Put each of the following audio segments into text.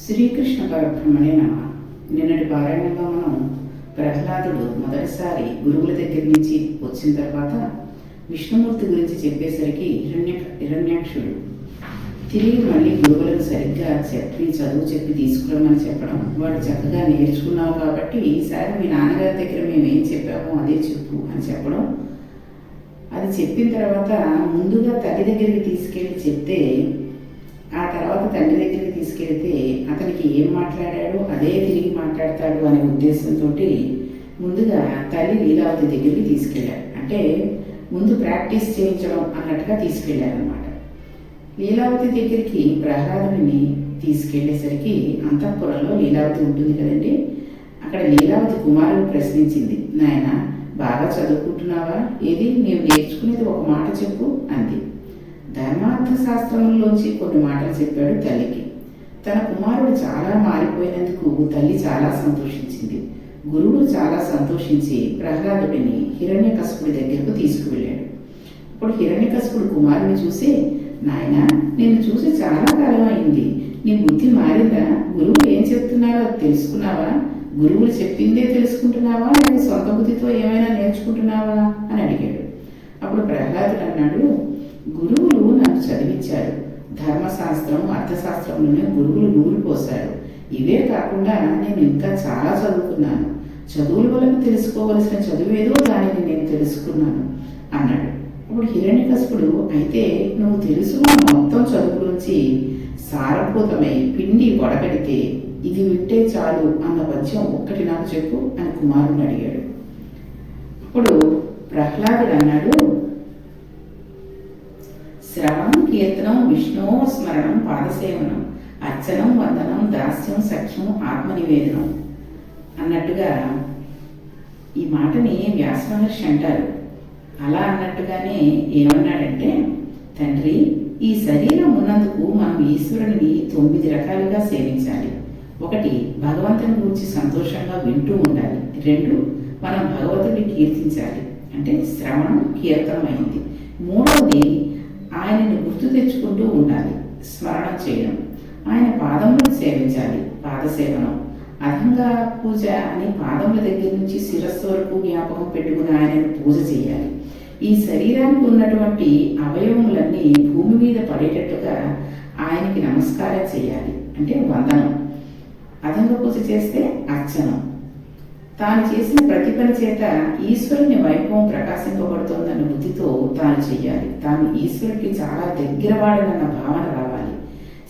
శ్రీకృష్ణ పరబ్రహ్మణే నమః. నిన్నటి పారాయణంలో మనం ప్రహ్లాదుడు మొదటిసారి గురువుల దగ్గర నుంచి వచ్చిన తర్వాత విష్ణుమూర్తి గురించి చెప్పేసరికి హిరణ్యాక్షుడు తిరిగి మళ్ళీ గురువులకు సరిగ్గా చదువు చెప్పి తీసుకురమ్మని చెప్పడం, వాడు చక్కగా నేర్చుకున్నావు కాబట్టి ఈసారి మీ నాన్నగారి దగ్గర మేము ఏం చెప్పామో అదే చెప్పు అని చెప్పడం. అది చెప్పిన తర్వాత ముందుగా తల్లి దగ్గరికి తీసుకెళ్ళి చెప్తే, ఆ తర్వాత తండ్రి దగ్గరికి తీసుకెళ్తే అతనికి ఏం మాట్లాడాడో అదే తిరిగి మాట్లాడతాడు అనే ఉద్దేశంతో ముందుగా తల్లి లీలావతి దగ్గరికి తీసుకెళ్ళారు. అంటే ముందు ప్రాక్టీస్ చేయించడం అన్నట్టుగా తీసుకెళ్లారనమాట. లీలావతి దగ్గరికి ప్రహ్లాదుని తీసుకెళ్లేసరికి అంతఃపురంలో లీలావతి ఉంటుంది కదండి. అక్కడ లీలావతి కుమారుడు ప్రశ్నించింది, నాయన బాగా చదువుకుంటున్నావా? ఏది నీవు నేర్చుకునేది ఒక మాట చెప్పు అంది. ధర్మార్థ శాస్త్రంలోంచి కొన్ని మాటలు చెప్పాడు తల్లికి. తన కుమారుడు చాలా మారిపోయినందుకు తల్లి చాలా సంతోషించింది. గురువు చాలా సంతోషించి ప్రహ్లాదుడిని హిరణ్యకశిపుడి దగ్గరకు తీసుకువెళ్ళాడు. ఇప్పుడు హిరణ్యకశిపుడు కుమారుని చూసి, నాయన నిన్ను చూసి చాలా కాలం అయింది, నీ బుద్ధి మారిందా? గురువు ఏం చెప్తున్నారో తెలుసుకున్నావా? గురువులు చెప్పిందే తెలుసుకుంటున్నావా, లేదా సొంత బుద్ధితో ఏమైనా నేర్చుకుంటున్నావా అని అడిగాడు. అప్పుడు ప్రహ్లాదుడు అన్నాడు, గురువులు నన్ను చదివించారు. ధర్మశాస్త్రం అర్థశాస్త్రంలోనే గురువులు నూరు పోశారు. ఇవే కాకుండా నేను ఇంకా చాలా చదువుకున్నాను. చదువుల వల్ల తెలుసుకోవలసిన చదువేదో దానిని నేను తెలుసుకున్నాను అన్నాడు. అప్పుడు హిరణ్యకశిపుడు, అయితే నువ్వు తెలుసుకున్న మొత్తం చదువు గురించి సారభూతమై పిండి వడగడితే ఇది వింటే చాలు అన్న పద్యం ఒక్కటి నాకు చెప్పు అని కుమారుని అడిగాడు. అప్పుడు ప్రహ్లాదుడు అన్నాడు, శ్రవణం కీర్తనం విష్ణు స్మరణం పాదసేవనం అర్చనం వందనం దాస్యం సఖ్యం ఆత్మనివేదనం అన్నట్టుగా ఈ మాటని వ్యాస మహర్షి అంటారు. అలా అన్నట్టుగానే ఏమన్నాడంటే, తండ్రి ఈ శరీరం ఉన్నందుకు మనం ఈశ్వరుని 9 రకాలుగా సేవించాలి. 1, భగవంతుని గురించి సంతోషంగా వింటూ ఉండాలి. 2, మనం భగవంతుడిని కీర్తించాలి, అంటే శ్రవణం కీర్తనం అయింది. 3వది ఆయనను గుర్తు తెచ్చుకుంటూ ఉండాలి, స్మరణం చేయడం. ఆయన పాదములను సేవించాలి, పాదసేవనం. అధంగా పూజ అని పాదముల దగ్గర నుంచి శిరస్సు వరకు జ్ఞాపకం పెట్టుకుని ఆయనను పూజ చేయాలి. ఈ శరీరానికి ఉన్నటువంటి అవయవములన్నీ భూమి మీద పడేటట్టుగా ఆయనకి నమస్కారం చేయాలి, అంటే వందనం. అధంగ పూజ చేస్తే అర్చనం. తాను చేసిన ప్రతి పని చేత ఈశ్వరుని వైభవం ప్రకాశింపబడుతోందన్న బుద్ధితో తాను చెయ్యాలి. తాను ఈశ్వరుడికి చాలా దగ్గరవాడనన్న భావన రావాలి.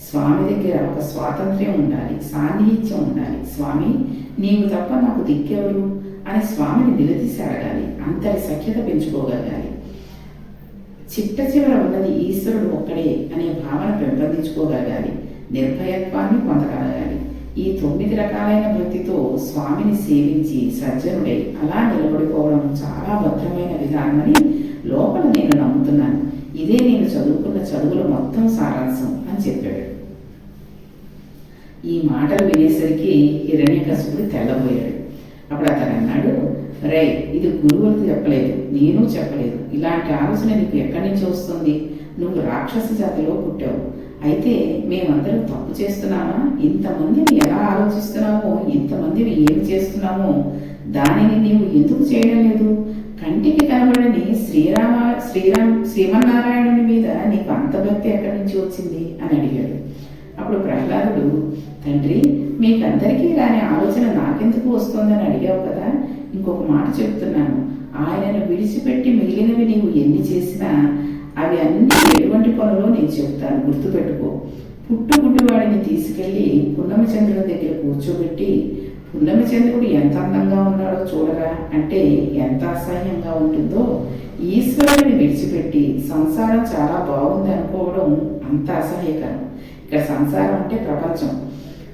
స్వామి దగ్గర ఒక స్వాతంత్ర్యం ఉండాలి, సాన్నిహిత్యం ఉండాలి. స్వామి నీవు తప్ప నాకు దిక్కెవరు అని స్వామిని నిలదీసి అడగాలి. అంతటి సఖ్యత పెంచుకోగలగాలి. చిట్ట చివర ఉన్నది ఈశ్వరుడు ఒక్కడే అనే భావన పెంపొందించుకోగలగాలి. నిర్భయత్వాన్ని పొందగలగాలి. ఈ 9 రకాలైన భక్తితో స్వామిని సేవించి సజ్జనుడై అలా నిలబడిపోవడం చాలా భద్రమైన విధానమని లోపల నేను నమ్ముతున్నాను. ఇదే నేను చదువుకున్న చదువుల మొత్తం సారాంశం అని చెప్పాడు. ఈ మాటలు వినేసరికి హిరణ్యకశిపుడు తెల్లబోయాడు. అప్పుడు అతను అన్నాడు, రే ఇది గురువులకు చెప్పలేదు, నేను చెప్పలేదు. ఇలాంటి ఆలోచన నీకు ఎక్కడి నుంచి వస్తుంది? నువ్వు రాక్షస జాతిలో పుట్టావు. అయితే మేమందరం తప్పు చేస్తున్నామా? ఇంతమందిని ఎలా ఆలోచిస్తున్నామో, ఇంతమందిని ఏమి చేస్తున్నామో దానిని నీవు ఎందుకు చేయడం లేదు? కంటికి కనబడని శ్రీమన్నారాయణుని మీద నీకు అంత భక్తి ఎక్కడి నుంచి వచ్చింది అని అడిగాడు. అప్పుడు ప్రహ్లాదుడు, తండ్రి మీకందరికీ ఇలానే ఆలోచన నాకెందుకు వస్తుందని అడిగావు కదా, ఇంకొక మాట చెప్తున్నాను. ఆయనను విడిచిపెట్టి మిగిలినవి నీవు ఎన్ని చేసినా అవి అన్ని ఎటువంటి పనులో నేను చెబుతాను, గుర్తుపెట్టుకో. పుట్టుగుడ్డివాడిని తీసుకెళ్లి పున్నమచంద్రుడి దగ్గర కూర్చోబెట్టి, పున్నమచంద్రుడు ఎంత అందంగా ఉన్నాడో చూడరా అంటే ఎంత అసహ్యంగా ఉంటుందో, ఈశ్వరుడిని విడిచిపెట్టి సంసారం చాలా బాగుంది అనుకోవడం అంత అసహ్యకరం. ఇక్కడ సంసారం అంటే ప్రపంచం.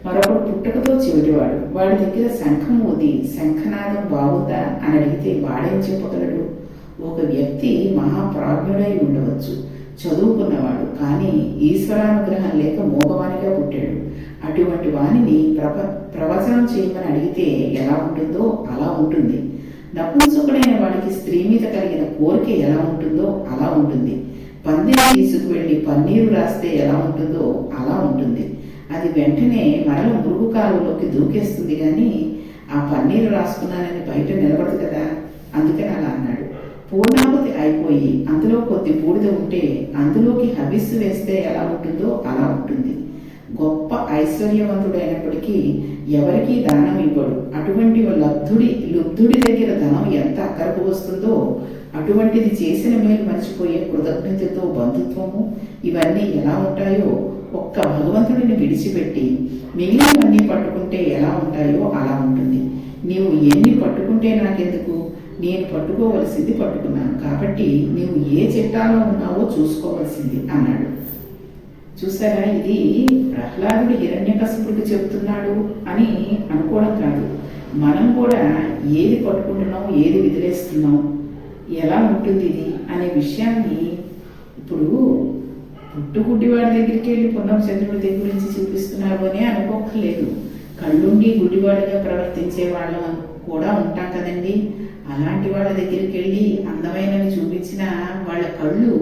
మరొకడు పుట్టుకతో చెవిటివాడు, వాడి దగ్గర శంఖం ఊది శంఖనాదం బాగుందా అని అడిగితే వాడేం చెప్పగలడు? ఒక వ్యక్తి మహాప్రాజ్ఞుడై ఉండవచ్చు, చదువుకున్నవాడు, కానీ ఈశ్వరానుగ్రహం లేక మోగవానిగా పుట్టాడు. అటువంటి వాణిని ప్రవచనం చేయమని అడిగితే ఎలా ఉంటుందో అలా ఉంటుంది. నపుంసకుడైన వాడికి స్త్రీ మీద కలిగిన కోరిక ఎలా ఉంటుందో అలా ఉంటుంది. పందిని తీసుకువెళ్ళి పన్నీరు రాస్తే ఎలా ఉంటుందో అలా ఉంటుంది. అది అది వెంటనే మరల మురుగు కాలువలోకి దూకేస్తుంది, కానీ ఆ పన్నీరు రాసుకున్నానని బయట నిలబడదు కదా, అందుకని అలా అన్నాడు. పూర్ణాహుతి అయిపోయి అందులో కొద్ది బూడిద ఉంటే అందులోకి హవిస్సు వేస్తే ఎలా ఉంటుందో అలా ఉంటుంది. గొప్ప ఐశ్వర్యవంతుడైనప్పటికీ ఎవరికీ దానం ఇవ్వడు. అటువంటి లుబ్ధుడి దగ్గర ధనం ఎంత అక్కరకు వస్తుందో అటువంటిది చేసిన మేలు మర్చిపోయే కృతజ్ఞతతో బంధుత్వము ఇవన్నీ ఎలా ఉంటాయో, ఒక్క భగవంతుడిని విడిచిపెట్టి మిగిలినవన్నీ పట్టుకుంటే ఎలా ఉంటాయో అలా ఉంటుంది. నీవు ఎన్ని పట్టుకుంటే నాకెందుకు, నేను పట్టుకోవలసింది పట్టుకున్నాను, కాబట్టి నీవు ఏ చిట్టాలో ఉన్నావో చూసుకోవలసింది అన్నాడు. చూసారా, ఇది ప్రహ్లాదుడు హిరణ్యకశిపుడికి చెబుతున్నాడు అని అనుకోవడం కాదు. మనం కూడా ఏది పట్టుకుంటున్నాం, ఏది విదిలేస్తున్నాం, ఎలా ఉంటుంది ఇది అనే విషయాన్ని ఇప్పుడు పుట్టుగుడ్డివాడి దగ్గరికి వెళ్ళి పున్నమచంద్రుడి దగ్గర గురించి చూపిస్తున్నారు అని అనుకోకలేదు. కళ్ళుండి గుడ్డివాడిగా ప్రవర్తించే వాళ్ళం కూడా ఉంటాం కదండి. అలాంటి వాళ్ళ దగ్గరికి వెళ్ళి అందమైనవి చూపించిన వాళ్ళ కళ్ళు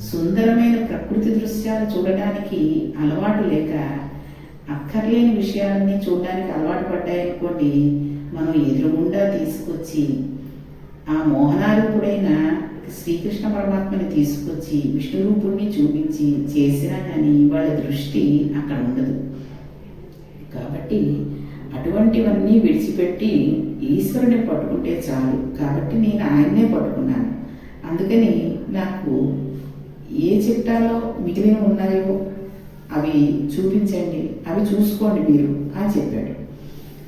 సుందరమైన ప్రకృతి దృశ్యాలు చూడడానికి అలవాటు లేక అక్కర్లేని విషయాలన్నీ చూడడానికి అలవాటు పడ్డాయనుకోండి, మనం ఎదురుగుండా తీసుకొచ్చి ఆ మోహనారూపుడైన శ్రీకృష్ణ పరమాత్మని తీసుకొచ్చి విష్ణు రూపుణ్ణి చూపించి చేసినా కానీ వాళ్ళ దృష్టి అక్కడ ఉండదు. కాబట్టి అటువంటివన్నీ విడిచిపెట్టి ఈశ్వరుని పట్టుకుంటే చాలు. కాబట్టి నేను ఆయన్నే పట్టుకున్నాను. అందుకని నాకు ఏ చిట్టాలో మిగిలిన ఉన్నాయో అవి చూపించండి, అవి చూసుకోండి మీరు అని చెప్పాడు.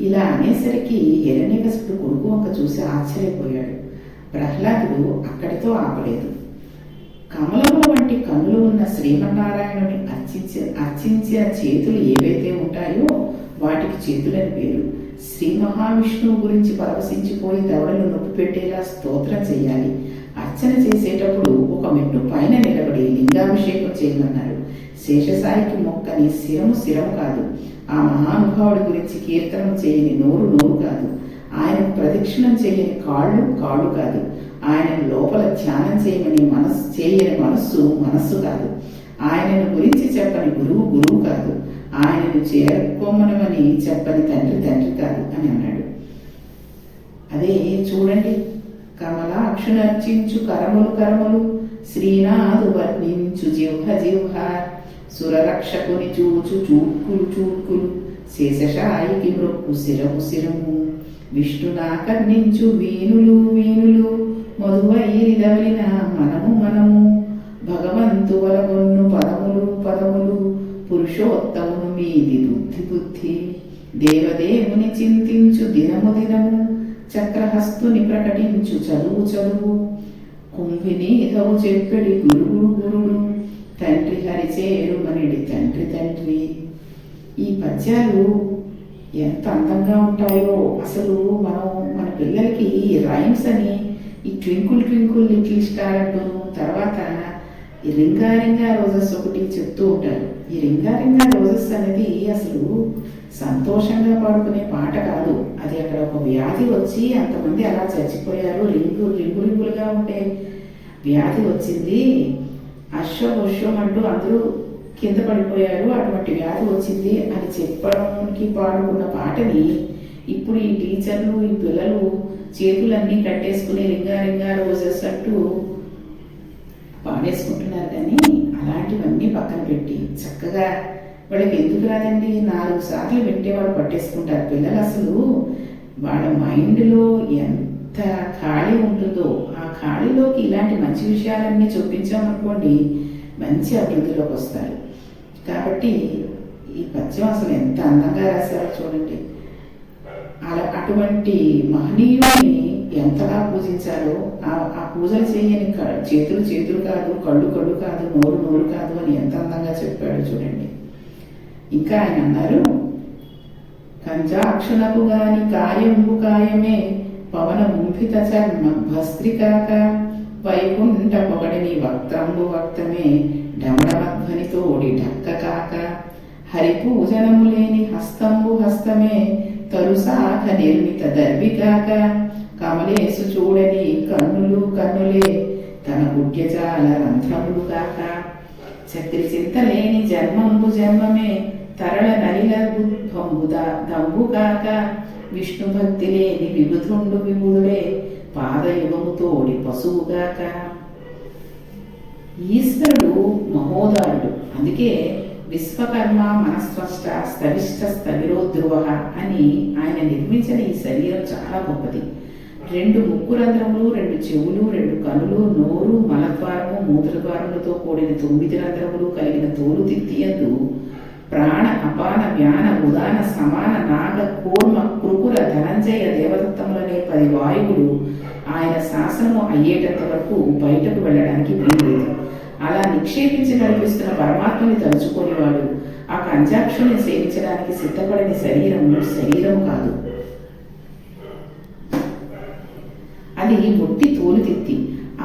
ఇలా అనేసరికి హిరణ్యకశిపుడు కొడుకు వంక చూసి ఆశ్చర్యపోయాడు. ప్రహ్లాదుడు అక్కడితో ఆపలేదు. కమలము వంటి కన్నులు ఉన్న శ్రీమన్నారాయణుని అర్చించే చేతులు ఏవైతే ఉంటాయో వాటికి చేతులని పేరు. శ్రీ మహావిష్ణువు గురించి పరవశించిపోయి దవడలు నొప్పి పెట్టేలా స్తోత్రం చేయాలి. అర్చన చేసేటప్పుడు ఒక మెట్టు పైన నిలబడి లింగాభిషేకం చేయమన్నారు. శేషసాయికి మొక్కని శిరము కాదు. ఆ మహానుభావుడి గురించి కీర్తనం చేయని నోరు కాదు. ఆయనకు ప్రదక్షిణం చేయని కాళ్ళు కాదు. ఆయనను లోపల ధ్యానం చేయని మనస్సు కాదు. ఆయనను గురించి చెప్పని గురువు కాదు. ఆయనను చేరుకోమనమని చెప్పని తండ్రి కాదు అని అన్నాడు. అదే చూడండి, కమలాక్షునర్చించు కరములు శ్రీనాథు వర్ణించు జిహ్వ సురరక్షకుని చూచు చూట్కులు శేషశాయికి మృక్కు శిరము విష్ణునా కర్ణించు వీనులు మధువైరిదవలిన మనము భగవంతు వలగొన్ను పదములు పురుషోత్తమును మీది బుద్ధి దేవదేవుని చింతించు దినము చక్రహస్తుని ప్రకటించు చదువు కుంభినీధవు చెప్పెడి గురుడు తండ్రి హరిచేరుమనిడి తండ్రి. ఈ పద్యాలు ఎంత అందంగా ఉంటాయో అసలు మన పిల్లలకి రైమ్స్ అని ఈ ట్వింకుల్ లిటిల్ స్టార్ అంటూను, తర్వాత ఈ రింగా రోజెస్ ఒకటి చెప్తూ ఉంటారు. ఈ రింగా రోజెస్ అనేది అసలు సంతోషంగా పాడుకునే పాట కాదు. అది అక్కడ ఒక వ్యాధి వచ్చి అంతమంది అలా చచ్చిపోయారు, రింగులుగా ఉండే వ్యాధి వచ్చింది, అశ్వం అంటూ అందరూ కింద పడిపోయారు, అటువంటి వ్యాధి వచ్చింది అని చెప్పడానికి పాడుకున్న పాటని ఇప్పుడు ఈ టీచర్లు ఈ పిల్లలు చేతులన్నీ కట్టేసుకుని రింగా రోజెస్ అంటూ పాడేసుకుంటున్నారు. కానీ అలాంటివన్నీ పక్కన పెట్టి చక్కగా వాళ్ళకి ఎందుకు రాదండి, 4 సార్లు వింటే వాళ్ళు పట్టేసుకుంటారు పిల్లలు. అసలు వాళ్ళ మైండ్లో ఎంత ఖాళీ ఉంటుందో ఆ ఖాళీలోకి ఇలాంటి మంచి విషయాలన్నీ చూపించామనుకోండి మంచి అభివృద్ధిలోకి వస్తారు. కాబట్టి ఈ పద్యం అసలు ఎంత అందంగా రాశారో చూడండి. అటువంటి మహనీయుడిని ఎంతగా పూజించాలో, ఆ పూజలు చేయని చేతులు కాదు, కళ్ళు కాదు, నోరు కాదు అని ఎంత అందంగా చెప్పాడు చూడండి. ఇంకా ఆయన అన్నారు, కంజాక్షునకు గాని కాయమే పవన ముంభిత చర్మ భస్త్రికాక వైకుంఠ పొగడిని వక్తమే డమడమధ్వనితోడి ఢక్క కాక హరిపూజనము లేని హస్తమే తరుసాఖ నిర్మిత దర్వికాక కమలేసు చూడని కన్నులే తన గుడ్యజాల రంధ్రములు కాక చక్రి చింతలేని జన్మమే తరళ నలిల దంబుగాక విష్ణు భక్తి లేని విభుతుండు విభుడుడే పాదయుగముతోడి పశువుగాక. ఈశ్వరుడు మహోదారుడు. అందుకే విశ్వకర్మ మనస్పష్ట స్థవిష్ట స్థవిరోధ్రువ అని ఆయన నిర్మించిన ఈ శరీరం చాలా గొప్పది. 2 ముక్కు రంధ్రములు, 2 చెవులు, 2 కనులు, నోరు, మలద్వారము, మూత్రద్వారములతో కూడిన 9 రంధ్రములు కలిగిన తోలు తిత్తియందు ప్రాణ అపాన వ్యాన ఉదాన సమాన నాగ కూర్మ కృకుర ధనంజయ దేవదత్తములనే 10 వాయువులు ఆయన శాసనము అయ్యేటంత వరకు బయటకు వెళ్ళడానికి వీల్లేదు. అలా నిక్షేపించి నడిపిస్తున్న పరమాత్మని తలుచుకోనివాడు ఆ కంజాక్షుని సేవించడానికి సిద్ధపడిన శరీరము కాదు. అది ఒట్టి తోలుతిత్తి.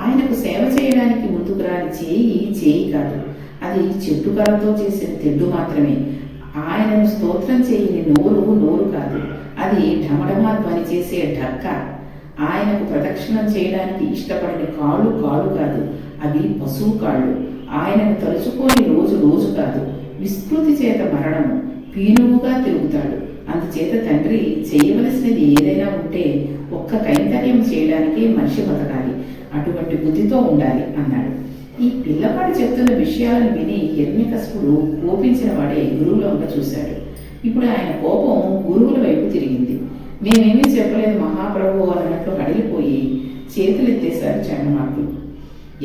ఆయనకు సేవ చేయడానికి ముందుకు రాని చేయి కాదు. అది చెట్టు కర్రతో చేసిన తెడ్డు మాత్రమే. ఆయనను స్తోత్రం చేయని నోరు కాదు. అది ఢమఢమా ధ్వని చేసే ఢక్క. ఆయనకు ప్రదక్షిణం చేయడానికి ఇష్టపడిన కాళ్ళు కాదు, అవి పశువు కాళ్ళు. ఆయనను తలుచుకోని రోజు కాదు. విస్మృతి చేత మరణము, పీనువుగా తిరుగుతాడు. అందుచేత తండ్రి చేయవలసినది ఏదైనా ఉంటే ఒక్క కైంకర్యం చేయడానికి మనిషి బతకాలి, అటువంటి బుద్ధితో ఉండాలి అన్నాడు. ఈ పిల్లవాడు చెప్తున్న విషయాలను విని హిరణ్యకశిపుడు కోపించిన వాడే గురువుల వంక చూశాడు. ఇప్పుడు ఆయన కోపం గురువుల వైపు తిరిగింది. మేమేమీ చెప్పలేదు మహాప్రభు అన్నట్లు అడిగిపోయి చేతులెత్తేశారు చండమార్కులు.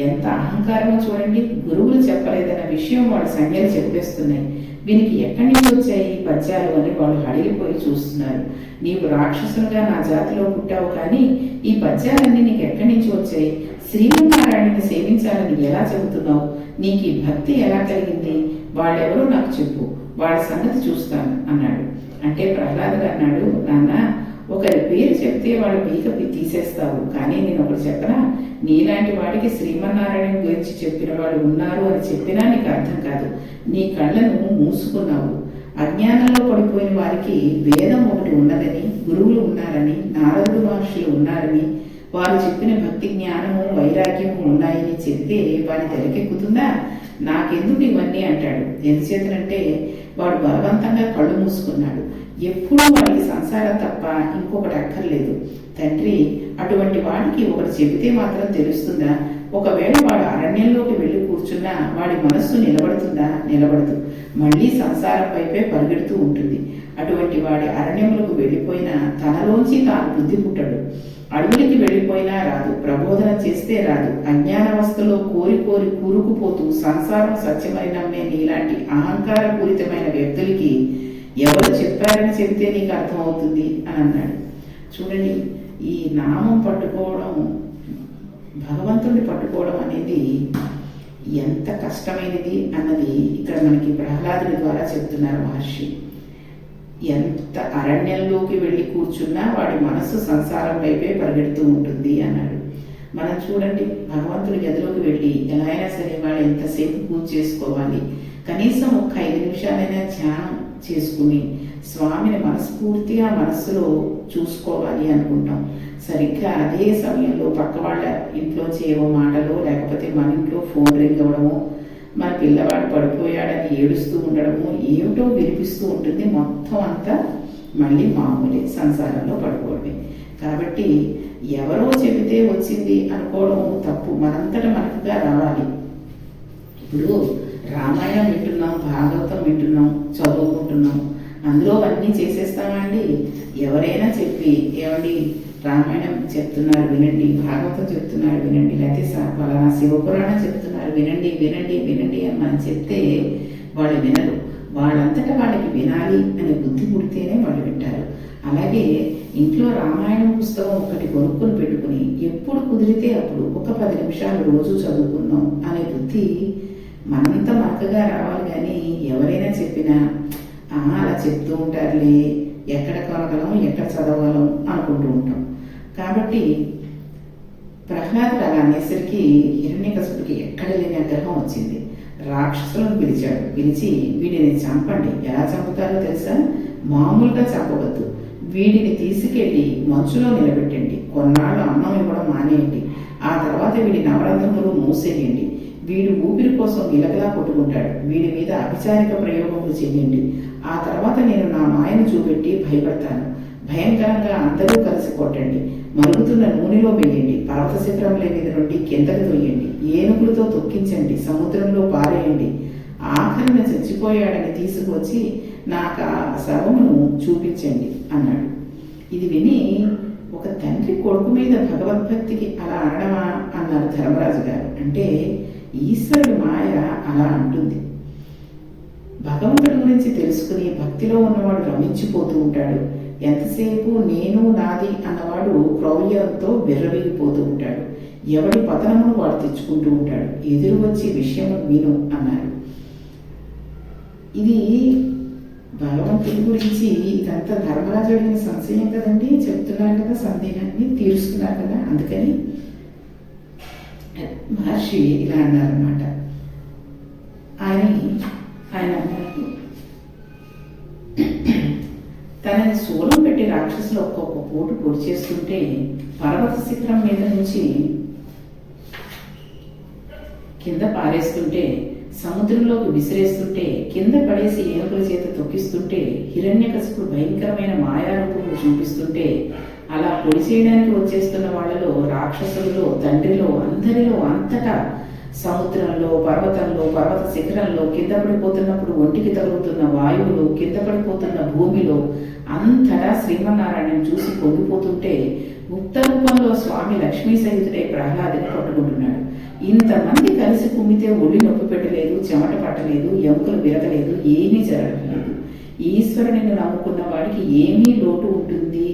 ఎంత అహంకారమో చూడండి. గురువులు చెప్పలేదన్న విషయం వాళ్ళ సంఖ్యలు చెప్పేస్తున్నాయి. వీనికి ఎక్కడి నుంచి వచ్చాయి ఈ పద్యాలు అని వాళ్ళు అడిగిపోయి చూస్తున్నారు. నీవు రాక్షసులుగా నా జాతిలో పుట్టావు, కానీ ఈ పద్యాలన్నీ నీకు ఎక్కడి నుంచి వచ్చాయి? శ్రీమన్నారాయణని సేవించాలని ఎలా చెబుతున్నావు? నీకు ఈ భక్తి ఎలా కలిగింది? వాళ్ళెవరో నాకు చెప్పు, వాళ్ళ సంగతి చూస్తాను అన్నాడు. అంటే ప్రహ్లాదుడు అన్నాడు, నాన్న, ఒకరి పేరు చెప్తే వాళ్ళ పీక తీసేస్తావు, కానీ నేను ఒకటి చెప్పనా? నీలాంటి వాడికి శ్రీమన్నారాయణ గురించి చెప్పిన వాళ్ళు ఉన్నారు అని చెప్పినా నీకు అర్థం కాదు. నీ కళ్ళను మూసుకున్నావు. అజ్ఞానంలో పడిపోయిన వారికి వేదం ఒకటి ఉన్నదని, గురువులు ఉన్నారని, నారదుడు మహర్షులు ఉన్నారని, వారు చెప్పిన భక్తి జ్ఞానము వైరాగ్యము ఉన్నాయని చెప్తే వాడి తెలకెక్కుతుందా? నాకెందుకు ఇవన్నీ అంటాడు. ఎందుచేతనంటే వాడు బలవంతంగా కళ్ళు మూసుకున్నాడు. ఎప్పుడూ వాడికి సంసారం తప్ప ఇంకొకటి అక్కర్లేదు. తండ్రి అటువంటి వాడికి ఒకటి చెబితే మాత్రం తెలుస్తుందా? ఒకవేళ వాడు అరణ్యంలోకి వెళ్ళి కూర్చున్నా వాడి మనస్సు నిలబడుతుందా? నిలబడదు. మళ్ళీ సంసారం వైపే పరిగెడుతూ ఉంటుంది. అటువంటి వాడి అరణ్యములకు వెళ్ళిపోయినా తనలోంచి తాను బుద్ధి పుట్టడు. అడవులకి వెళ్ళిపోయినా రాదు. ప్రబోధన చేస్తే రాదు. అజ్ఞానవస్థలో కోరి కూరుకుపోతూ సంసారం సత్యమని నమ్మే నీలాంటి అహంకారపూరితమైన వ్యక్తులకి ఎవరు చెప్పారని చెబితే నీకు అర్థమవుతుంది అని అన్నాడు. చూడండి, ఈ నామం పట్టుకోవడం, భగవంతుడిని పట్టుకోవడం అనేది ఎంత కష్టమైనది అన్నది ఇక్కడ మనకి ప్రహ్లాదుడి ద్వారా చెప్తున్నారు మహర్షి. ఎంత అరణ్యంలోకి వెళ్ళి కూర్చున్నా వాడి మనస్సు సంసారం వైపే పరిగెడుతూ ఉంటుంది అన్నాడు. మనం చూడండి, భగవంతుడి గదిలోకి వెళ్ళి ఎలా అయినా సరే వాళ్ళు ఎంతసేపు పూజ చేసుకోవాలి, కనీసం ఒక 5 నిమిషాలైనా ధ్యానం చేసుకుని స్వామిని మనస్ఫూర్తిగా మనస్సులో చూసుకోవాలి అనుకుంటాం. సరిగ్గా అదే సమయంలో పక్క వాళ్ళ ఇంట్లో ఏవో మాటలో, లేకపోతే మన ఇంట్లో ఫోన్ రింగ్ అవ్వడమో, మన పిల్లవాడు పడిపోయాడని ఏడుస్తూ ఉండడము, ఏమిటో వినిపిస్తూ ఉంటుంది. మొత్తం అంతా మళ్ళీ మామూలే, సంసారంలో పడిపోవడమే. కాబట్టి ఎవరో చెబితే వచ్చింది అనుకోవడం తప్పు. మనంతట మనకుగా రావాలి. ఇప్పుడు రామాయణం వింటున్నాం, భాగవతం వింటున్నాం, చదువుకుంటున్నాం, అందులో అన్నీ చేసేస్తామండి. ఎవరైనా చెప్పి ఏమండి రామాయణం చెప్తున్నారు వినండి, భాగవతం చెప్తున్నారు వినండి, లేకపోతే పలానా శివపురాణం చెప్తున్నారు వినండి వినండి వినండి అని మనం చెప్తే వాళ్ళు వినరు. వాళ్ళంతటా వాళ్ళకి వినాలి అనే బుద్ధి పుడితేనే వాళ్ళు వింటారు. అలాగే ఇంట్లో రామాయణం పుస్తకం ఒకటి కొనుక్కొని పెట్టుకుని ఎప్పుడు కుదిరితే అప్పుడు ఒక 10 నిమిషాలు రోజు చదువుకుందాం అనే బుద్ధి మనంతా మనకగా రావాలి. కానీ ఎవరైనా చెప్పినా అలా చెప్తూ ఉంటారులే, ఎక్కడ కొనగలం, ఎక్కడ చదవగలం అనుకుంటూ ఉంటాం. కాబట్టి ప్రహ్లాదుడు అలా అనేసరికి హిరణ్యకశిపుడికి ఎక్కడ లేని ఆగ్రహం వచ్చింది. రాక్షసులను పిలిచాడు. పిలిచి వీడిని చంపండి. ఎలా చంపుతారో తెలుసా? మామూలుగా చంపవద్దు. వీడిని తీసుకెళ్లి మంచులో నిలబెట్టండి. కొన్నాళ్ళు అన్నం ఇవ్వడం మానేయండి. ఆ తర్వాత వీడి నవరంధ్రములు మూసేయండి. వీడు ఊపిరి కోసం గిలగలా కొట్టుకుంటాడు. వీడి మీద అభిచారిక ప్రయోగములు చెయ్యండి. ఆ తర్వాత నేను నా మాయను చూపెట్టి భయపడతాను. భయంకరంగా అందరూ కలిసి కొట్టండి. మరుగుతున్న నూనెలో వేయండి. పర్వత శిఖరముల మీద నుండి కిందకు తొయ్యండి. ఏనుగులతో తొక్కించండి. సముద్రంలో పారేయండి. ఆఖరిన చచ్చిపోయాడని తీసుకొచ్చి నాకు ఆ శవమును చూపించండి అన్నాడు. ఇది విని ఒక తండ్రి కొడుకు మీద భగవద్భక్తికి అలా అనడమా అన్నారు ధర్మరాజు గారు. అంటే ఈశ్వరుడి మాయ అలా అంటుంది. భగవంతుడి గురించి తెలుసుకుని భక్తిలో ఉన్నవాడు రమించిపోతూ ఉంటాడు. ఎంతసేపు నేను నాది అన్నవాడు క్రౌర్యంతో విర్రవీగిపోతూ ఉంటాడు. ఎవడి పతనమును వాడు తెచ్చుకుంటూ ఉంటాడు. ఎదురు వచ్చి విషయము విను అన్నారు. ఇది భగవంతుడి గురించి ఇదంతా ధర్మరాజు అడిగిన సంశయం కదండి, చెప్తున్నారు కదా, సందేహాన్ని తీరుస్తున్నారు కదా. అందుకని మహర్షి ఇలా అన్నారన్నమాట. ఆయన అన్నారు, తనని శూలం పెట్టి రాక్షసులు ఒక్కొక్క పోటు పొడి చేస్తుంటే, పర్వత శిఖరం మీద నుంచి కింద పారేస్తుంటే, సముద్రంలోకి విసిరేస్తుంటే, కింద పడేసి ఏనుగుల చేత తొక్కిస్తుంటే, హిరణ్యకశిపుడు భయంకరమైన మాయారూపములు చూపిస్తుంటే, అలా పొడి చేయడానికి వచ్చేస్తున్న వాళ్ళలో, రాక్షసులలో, తండ్రిలో, అందరిలో, అంతటా సముద్రంలో, పర్వతంలో, పర్వత శిఖరంలో, కింద పడిపోతున్నప్పుడు ఒంటికి తగులుతున్న వాయువులో, కింద పడిపోతున్న భూమిలో అంతటా శ్రీమన్నారాయణను చూసి పొంగిపోతుంటే, ముక్త రూపంలో స్వామి లక్ష్మీ సహితుడై ప్రహ్లాదుని పట్టుకుంటున్నాడు. ఇంతమంది కలిసి కుమ్మితే ఒళ్ళు నొప్పి పెట్టలేదు, చెమట పట్టలేదు, ఎముకలు విరగలేదు, ఏమీ జరగలేదు. ఈశ్వరుని నమ్ముకున్న వాడికి ఏమీ లోటు ఉంటుంది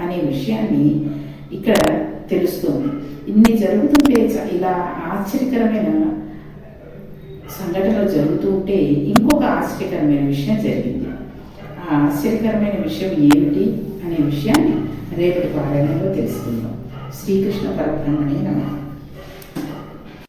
అనే విషయాన్ని ఇక్కడ తెలుస్తుంది. ఇన్ని జరుగుతుంటే, ఇలా ఆశ్చర్యకరమైన సంఘటనలు జరుగుతూ ఉంటే ఇంకొక ఆశ్చర్యకరమైన విషయం జరిగింది. ఆ ఆశ్చర్యకరమైన విషయం ఏమిటి అనే విషయాన్ని రేపటి పారాయణంలో తెలుసుకుందాం. శ్రీకృష్ణ పరబ్రహ్మణే నమః.